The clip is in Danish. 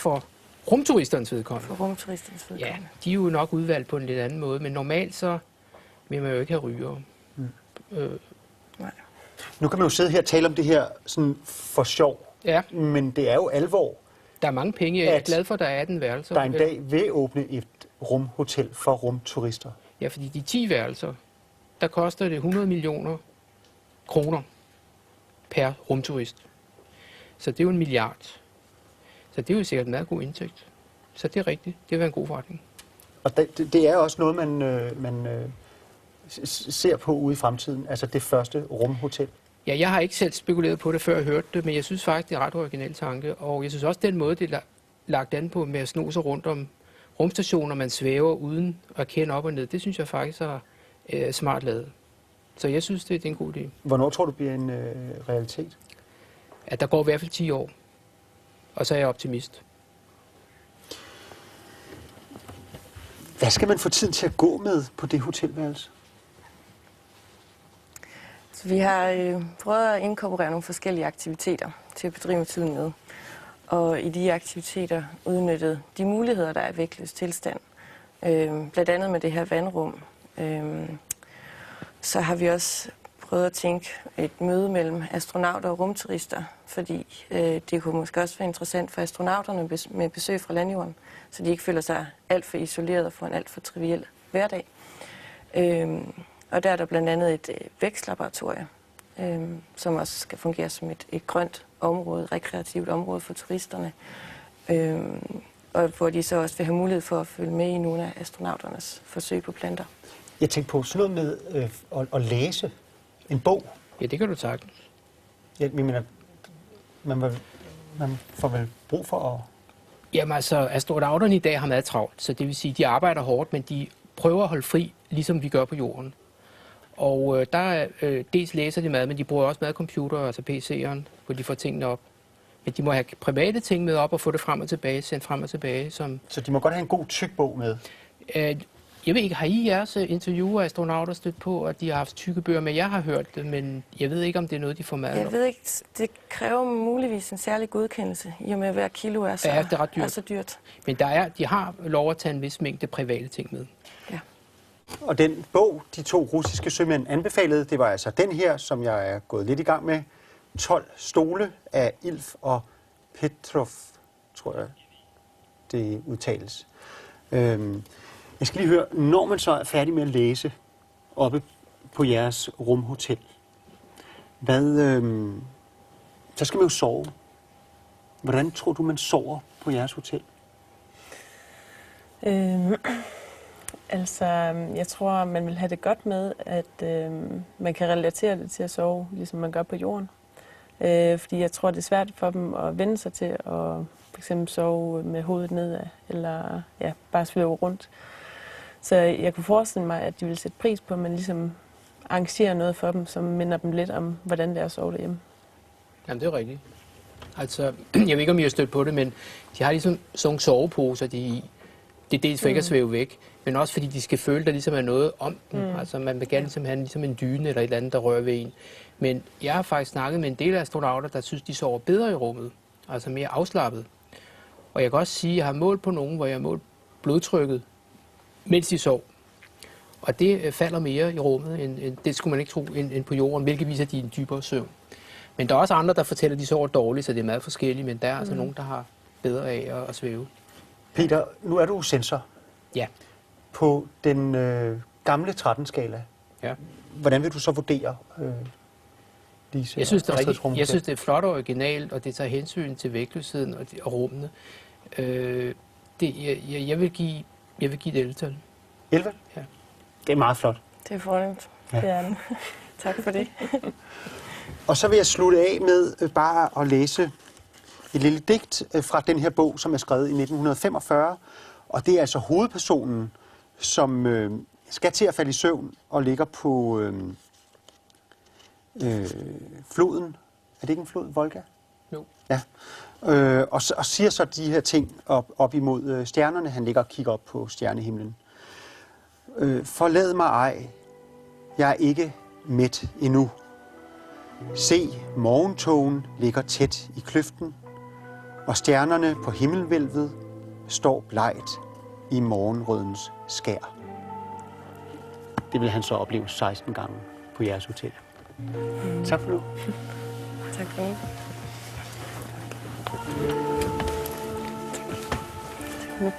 for rumturisternes vedkommende. For rumturisternes vedkommende. Ja, de er jo nok udvalgt på en lidt anden måde, men normalt så vil man jo ikke have rygere. Nej. Nu kan man jo sidde her og tale om det her sådan for sjov, Ja, men det er jo alvor. der er mange penge. Jeg er glad for, at der er 18 værelser. Der en dag vil åbne et rumhotel for rumturister. Ja, fordi de 10 værelser, der koster det 100 millioner kroner per rumturist. Så det er jo 1 milliard. Så det er jo sikkert en meget god indtægt. Så det er rigtigt. Det vil være en god forretning. Og det er også noget, man ser på ude i fremtiden. Altså det første rumhotel. Ja, jeg har ikke selv spekuleret på det, før jeg hørte det, men jeg synes faktisk, det er en ret original tanke. Og jeg synes også, den måde, det er lagt an på med at sno sig rundt om rumstationer, man svæver uden at kende op og ned, det synes jeg faktisk er smart lavet. Så jeg synes, det er en god idé. Hvornår tror du bliver en realitet? At der går i hvert fald 10 år, og så er jeg optimist. Hvad skal man få tiden til at gå med på det hotelværelse? Så vi har prøvet at inkorporere nogle forskellige aktiviteter til at bedrive tiden med. Og i de aktiviteter udnyttet de muligheder, der er i vægtløs tilstand. Blandt andet med det her vandrum. Så har vi også prøvet at tænke et møde mellem astronauter og rumturister, fordi det kunne måske også være interessant for astronauterne med besøg fra landjorden, så de ikke føler sig alt for isoleret og får en alt for triviel hverdag. Og der er der blandt andet et vækstlaboratorium, som også skal fungere som et grønt område, et rekreativt område for turisterne, og hvor de så også vil have mulighed for at følge med i nogle af astronauternes forsøg på planter. Jeg tænkte på sådan noget med at læse en bog. Ja, det kan du sagtens. Jeg mener, man får vel brug for at... Jamen altså, astronauterne i dag har meget travlt, så det vil sige, de arbejder hårdt, men de prøver at holde fri, ligesom vi gør på jorden. Og dels læser de meget, men de bruger også meget computer, altså PC'eren, hvor de får tingene op. Men de må have private ting med op og få det frem og tilbage, sendt frem og tilbage. Så de må godt have en god tyk bog med? Jeg ved ikke, har I jeres interviewer astronauter stødt på, at de har haft tykke bøger med? Jeg har hørt det, men jeg ved ikke, om det er noget, de får med. Jeg ved ikke, det kræver muligvis en særlig godkendelse, i og med at hver kilo er så, det er ret dyrt. Er så dyrt. Men de har lov at tage en vis mængde private ting med. Ja. Og den bog, de 2 russiske sømænd anbefalede, det var altså den her, som jeg er gået lidt i gang med. 12 stole af Ilf og Petrov, tror jeg, det udtales. Jeg skal lige høre, når man så er færdig med at læse oppe på jeres rumhotel, så skal man jo sove. Hvordan tror du, man sover på jeres hotel? Altså, jeg tror, man vil have det godt med, at man kan relatere det til at sove, ligesom man gør på jorden. Fordi jeg tror, det er svært for dem at vende sig til at for eksempel sove med hovedet nedad, eller ja, bare svæve rundt. Så jeg kunne forestille mig, at de vil sætte pris på, at man ligesom arrangerer noget for dem, som minder dem lidt om, hvordan det er at sove derhjemme. Jamen, det er rigtigt. Altså, jeg ved ikke, om I har stødt på det, men de har ligesom sådan nogle soveposer, de i. Det er dels for ikke at svæve væk, men også fordi de skal føle, der ligesom er noget om dem. Altså, man vil gerne ligesom have ligesom en dyne eller et eller andet, der rører ved en. Men jeg har faktisk snakket med en del af astronauter, der synes, de sover bedre i rummet. Altså mere afslappet. Og jeg kan også sige, at jeg har målt på nogen, hvor jeg har målt blodtrykket, mens de sov. Og det falder mere i rummet, end det skulle man ikke tro, end på jorden, hvilket viser, at de er en dybere søvn. Men der er også andre, der fortæller, at de sover dårligt, så det er meget forskelligt, men der er altså nogen, der har bedre af at svæve. Peter, nu er du sensor. Ja. På den gamle 13-skala, Ja. hvordan vil du så vurdere Lise? Jeg synes, det er rigtigt. Jeg synes, det er flot og originalt, og det tager hensyn til vægtløsheden og rummene. Jeg vil give det 11-tal. 11? Ja. Det er meget flot. Det er fornemt. Ja. Det er den. Tak for det. Og så vil jeg slutte af med bare at læse et lille digt fra den her bog, som er skrevet i 1945. Og det er altså hovedpersonen, som skal til at falde i søvn og ligger på floden. Er det ikke en flod, Volga? Jo. Ja. Og siger så de her ting op imod stjernerne. Han ligger og kigger op på stjernehimlen. Forlad mig ej. Jeg er ikke mæt endnu. Se, morgentogen ligger tæt i kløften. og stjernerne på himmelvælvet står blegt i morgenrødens skær. Det vil han så opleve 16 gange på jeres hotel. Tak for nu. Tak for det. Nu.